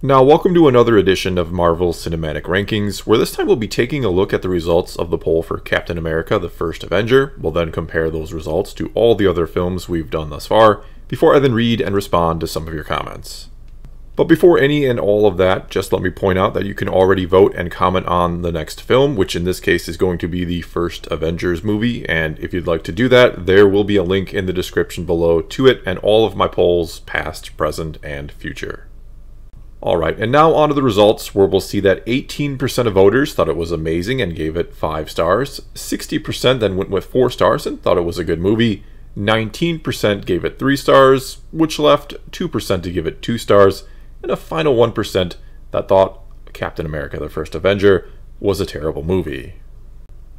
Now, welcome to another edition of Marvel Cinematic Rankings, where this time we'll be taking a look at the results of the poll for Captain America: The First Avenger. We'll then compare those results to all the other films we've done thus far, before I then read and respond to some of your comments. But before any and all of that, just let me point out that you can already vote and comment on the next film, which in this case is going to be the first Avengers movie, and if you'd like to do that, there will be a link in the description below to it and all of my polls, past, present, and future. Alright, and now on to the results, where we'll see that 18% of voters thought it was amazing and gave it 5 stars, 60% then went with 4 stars and thought it was a good movie, 19% gave it 3 stars, which left 2% to give it 2 stars, and a final 1% that thought Captain America: The First Avenger was a terrible movie.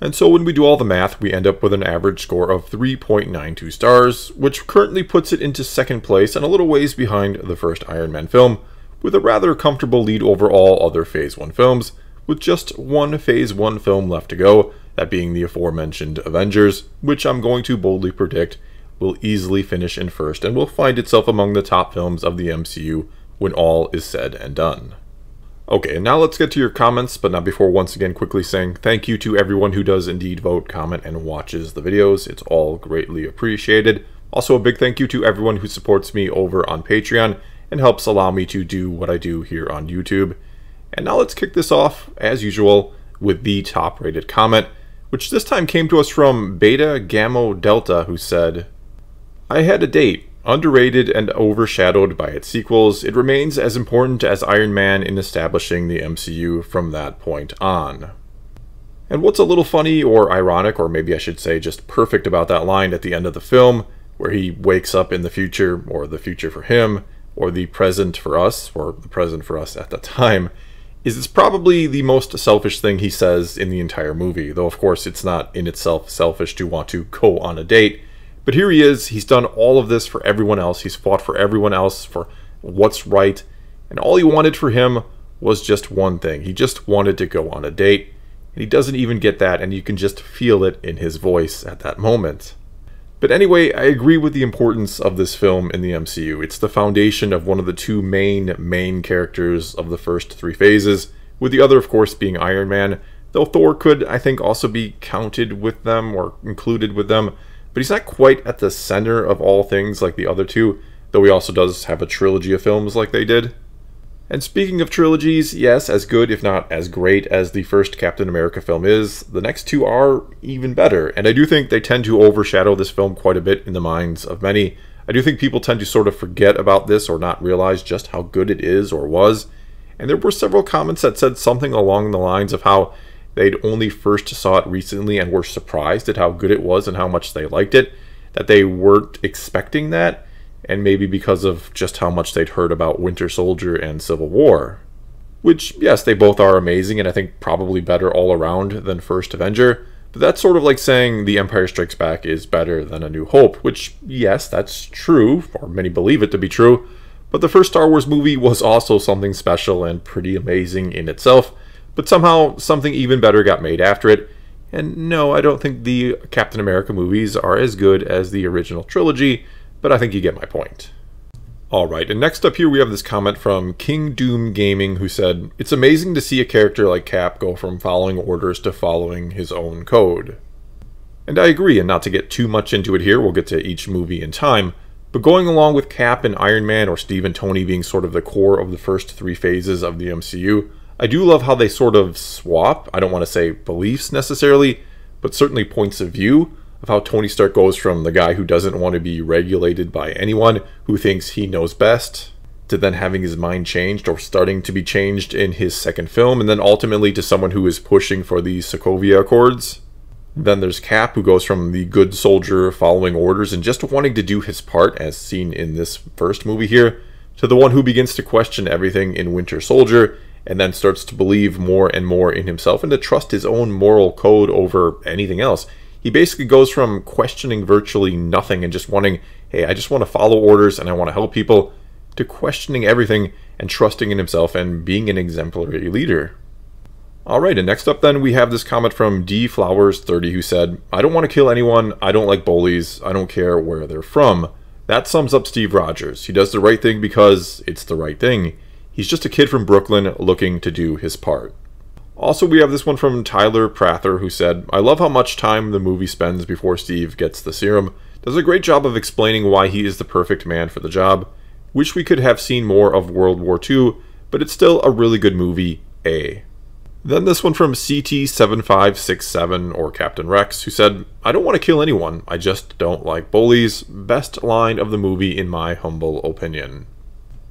And so when we do all the math, we end up with an average score of 3.92 stars, which currently puts it into second place and a little ways behind the first Iron Man film, with a rather comfortable lead over all other Phase 1 films, with just one Phase 1 film left to go, that being the aforementioned Avengers, which I'm going to boldly predict will easily finish in first and will find itself among the top films of the MCU when all is said and done. Okay, and now let's get to your comments, but not before once again quickly saying thank you to everyone who does indeed vote, comment, and watches the videos. It's all greatly appreciated. Also, a big thank you to everyone who supports me over on Patreon and helps allow me to do what I do here on YouTube. And now let's kick this off, as usual, with the top rated comment, which this time came to us from Beta Gamma Delta, who said, "I had a date. Underrated and overshadowed by its sequels, it remains as important as Iron Man in establishing the MCU from that point on." And what's a little funny or ironic, or maybe I should say just perfect about that line at the end of the film, where he wakes up in the future, or the future for him, or the present for us, or the present for us at the time, is it's probably the most selfish thing he says in the entire movie, though of course it's not in itself selfish to want to go on a date. But here he is, he's done all of this for everyone else, he's fought for everyone else, for what's right, and all he wanted for him was just one thing. He just wanted to go on a date, and he doesn't even get that, and you can just feel it in his voice at that moment. But anyway, I agree with the importance of this film in the MCU. It's the foundation of one of the two main characters of the first 3 phases, with the other of course being Iron Man, though Thor could, I think, also be counted with them, or included with them. But he's not quite at the center of all things like the other two, though he also does have a trilogy of films like they did. And speaking of trilogies, yes, as good if not as great as the first Captain America film is, the next two are even better, and I do think they tend to overshadow this film quite a bit in the minds of many. I do think people tend to sort of forget about this or not realize just how good it is or was, and there were several comments that said something along the lines of how they'd only first saw it recently and were surprised at how good it was and how much they liked it, that they weren't expecting that, and maybe because of just how much they'd heard about Winter Soldier and Civil War. Which, yes, they both are amazing, and I think probably better all around than First Avenger, but that's sort of like saying The Empire Strikes Back is better than A New Hope, which, yes, that's true, or many believe it to be true, but the first Star Wars movie was also something special and pretty amazing in itself, but somehow something even better got made after it. And no, I don't think the Captain America movies are as good as the original trilogy, but I think you get my point. Alright, and next up here we have this comment from King Doom Gaming, who said, "It's amazing to see a character like Cap go from following orders to following his own code." And I agree, and not to get too much into it here, we'll get to each movie in time, but going along with Cap and Iron Man, or Steve and Tony being sort of the core of the first 3 phases of the MCU, I do love how they sort of swap, I don't want to say beliefs necessarily, but certainly points of view of how Tony Stark goes from the guy who doesn't want to be regulated by anyone, who thinks he knows best, to then having his mind changed or starting to be changed in his second film, and then ultimately to someone who is pushing for the Sokovia Accords. Then there's Cap, who goes from the good soldier following orders and just wanting to do his part, as seen in this first movie here, to the one who begins to question everything in Winter Soldier, and then starts to believe more and more in himself and to trust his own moral code over anything else. He basically goes from questioning virtually nothing and just wanting, hey, I just want to follow orders and I want to help people, to questioning everything and trusting in himself and being an exemplary leader. Alright, and next up then we have this comment from DFlowers30, who said, "I don't want to kill anyone, I don't like bullies, I don't care where they're from. That sums up Steve Rogers. He does the right thing because it's the right thing. He's just a kid from Brooklyn looking to do his part. Also, we have this one from Tyler Prather, who said, I love how much time the movie spends before Steve gets the serum. Does a great job of explaining why he is the perfect man for the job. Wish we could have seen more of World War II, but it's still a really good movie, A. Then this one from CT7567, or Captain Rex, who said, I don't want to kill anyone, I just don't like bullies. Best line of the movie in my humble opinion.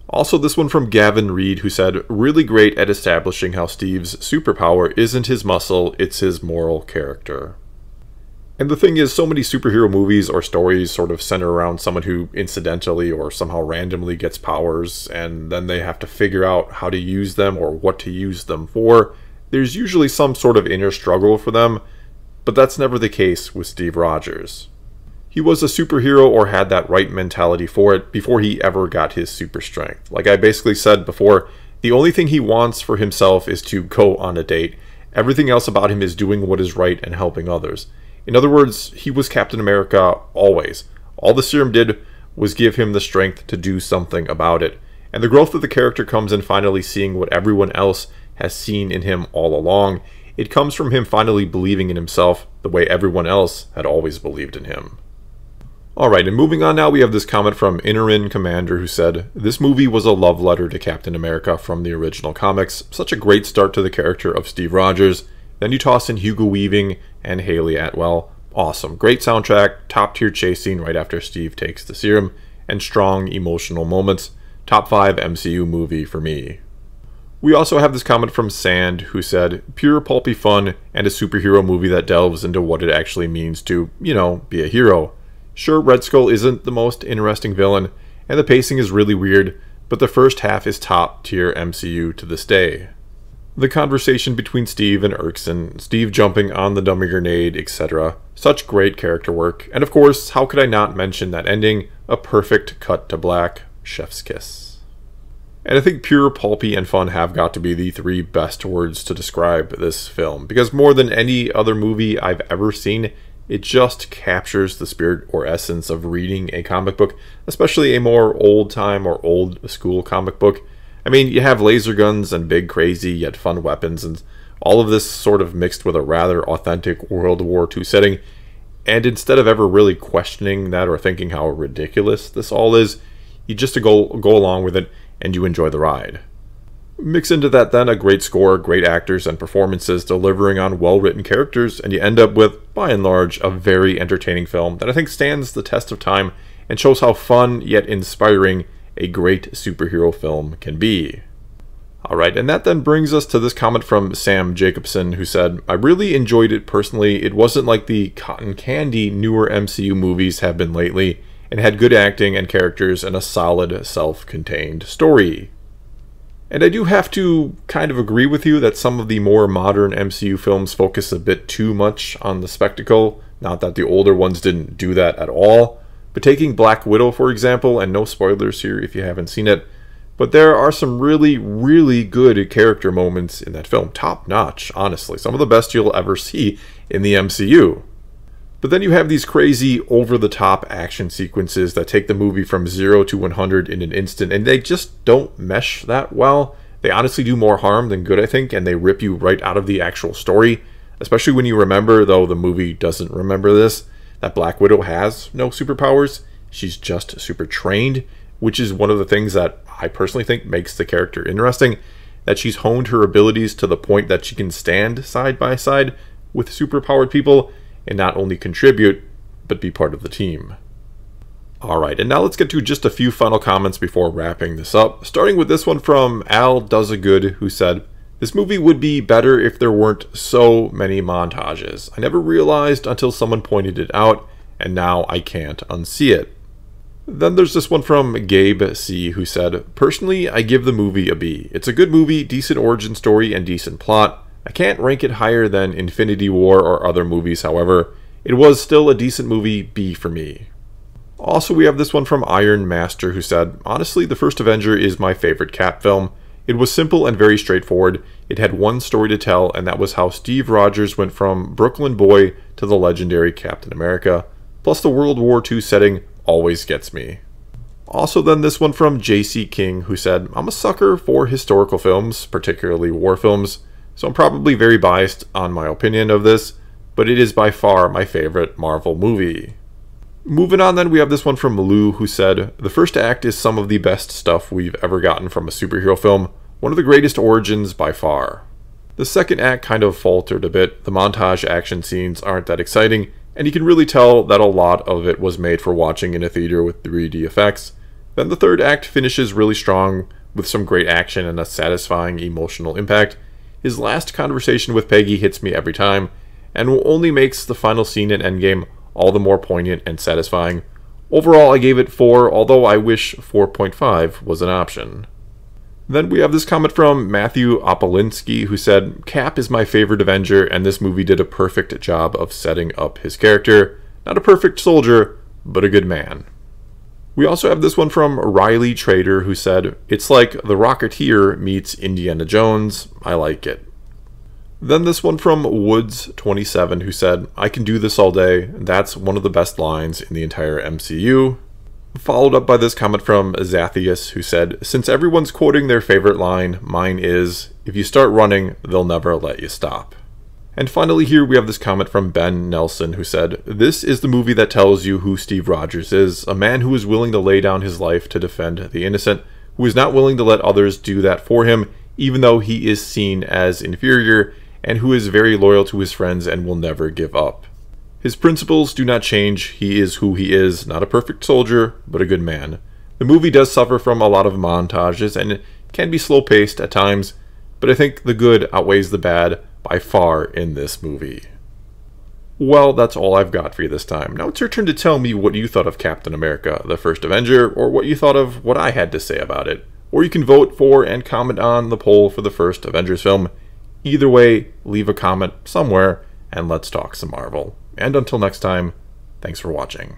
Also this one from Gavin Reed, who said, really great at establishing how Steve's superpower isn't his muscle, it's his moral character. And the thing is, so many superhero movies or stories sort of center around someone who incidentally or somehow randomly gets powers, and then they have to figure out how to use them or what to use them for. There's usually some sort of inner struggle for them, but that's never the case with Steve Rogers. He was a superhero or had that right mentality for it before he ever got his super strength. Like I basically said before, the only thing he wants for himself is to go on a date. Everything else about him is doing what is right and helping others. In other words, he was Captain America always. All the serum did was give him the strength to do something about it. And the growth of the character comes in finally seeing what everyone else has seen in him all along. It comes from him finally believing in himself the way everyone else had always believed in him. Alright, and moving on now, we have this comment from Interin Commander, who said, this movie was a love letter to Captain America from the original comics. Such a great start to the character of Steve Rogers. Then you toss in Hugo Weaving and Haley Atwell. Awesome. Great soundtrack, top tier chase scene right after Steve takes the serum, and strong emotional moments. Top 5 MCU movie for me. We also have this comment from Sand, who said, pure pulpy fun and a superhero movie that delves into what it actually means to, be a hero. Sure, Red Skull isn't the most interesting villain, and the pacing is really weird, but the first half is top tier MCU to this day. The conversation between Steve and Erikson, Steve jumping on the dummy grenade, etc. Such great character work. And of course, how could I not mention that ending? A perfect cut to black. Chef's kiss. And I think pure, pulpy, and fun have got to be the 3 best words to describe this film. Because more than any other movie I've ever seen, it just captures the spirit or essence of reading a comic book. Especially a more old-time or old-school comic book. I mean, you have laser guns and big, crazy, yet fun weapons, and all of this sort of mixed with a rather authentic World War II setting, and instead of ever really questioning that or thinking how ridiculous this all is, you just go along with it, and you enjoy the ride. Mix into that then a great score, great actors, and performances delivering on well-written characters, and you end up with, by and large, a very entertaining film that I think stands the test of time and shows how fun yet inspiring a great superhero film can be. Alright, and that then brings us to this comment from Sam Jacobson, who said, I really enjoyed it personally. It wasn't like the cotton candy newer MCU movies have been lately, and had good acting and characters and a solid self-contained story. And I do have to kind of agree with you that some of the more modern MCU films focus a bit too much on the spectacle. Not that the older ones didn't do that at all. But taking Black Widow, for example, and no spoilers here if you haven't seen it, but there are some really, really good character moments in that film. Top notch, honestly. Some of the best you'll ever see in the MCU. But then you have these crazy, over-the-top action sequences that take the movie from 0 to 100 in an instant, and they just don't mesh that well. They honestly do more harm than good, I think, and they rip you right out of the actual story. Especially when you remember, though the movie doesn't remember this, that Black Widow has no superpowers. She's just super trained, which is one of the things that I personally think makes the character interesting, that she's honed her abilities to the point that she can stand side by side with superpowered people and not only contribute, but be part of the team. Alright, and now let's get to just a few final comments before wrapping this up, starting with this one from Al Does-A-Good, who said, this movie would be better if there weren't so many montages. I never realized until someone pointed it out, and now I can't unsee it. Then there's this one from Gabe C, who said, personally, I give the movie a B. It's a good movie, decent origin story, and decent plot. I can't rank it higher than Infinity War or other movies, however. It was still a decent movie, B for me. Also, we have this one from Iron Master, who said, honestly, the first Avenger is my favorite Cap film. It was simple and very straightforward. It had one story to tell, and that was how Steve Rogers went from Brooklyn boy to the legendary Captain America. Plus the World War II setting always gets me. Also then this one from JC King, who said, I'm a sucker for historical films, particularly war films, so I'm probably very biased on my opinion of this, but it is by far my favorite Marvel movie. Moving on then, we have this one from Lou, who said, the first act is some of the best stuff we've ever gotten from a superhero film, one of the greatest origins by far. The second act kind of faltered a bit, the montage action scenes aren't that exciting, and you can really tell that a lot of it was made for watching in a theater with 3D effects. Then the third act finishes really strong, with some great action and a satisfying emotional impact. His last conversation with Peggy hits me every time, and only makes the final scene in Endgame all the more poignant and satisfying. Overall, I gave it 4, although I wish 4.5 was an option. Then we have this comment from Matthew Opolinsky, who said, Cap is my favorite Avenger, and this movie did a perfect job of setting up his character. Not a perfect soldier, but a good man. We also have this one from Riley Trader, who said, it's like The Rocketeer meets Indiana Jones. I like it. Then this one from Woods27, who said, I can do this all day. That's one of the best lines in the entire MCU. Followed up by this comment from Zathius, who said, since everyone's quoting their favorite line, mine is, if you start running, they'll never let you stop. And finally here we have this comment from Ben Nelson, who said, this is the movie that tells you who Steve Rogers is, a man who is willing to lay down his life to defend the innocent, who is not willing to let others do that for him, even though he is seen as inferior, and who is very loyal to his friends and will never give up. His principles do not change, he is who he is, not a perfect soldier, but a good man. The movie does suffer from a lot of montages, and it can be slow-paced at times, but I think the good outweighs the bad by far in this movie. Well, that's all I've got for you this time. Now it's your turn to tell me what you thought of Captain America, the First Avenger, or what you thought of what I had to say about it. Or you can vote for and comment on the poll for the first Avengers film. Either way, leave a comment somewhere, and let's talk some Marvel. And until next time, thanks for watching.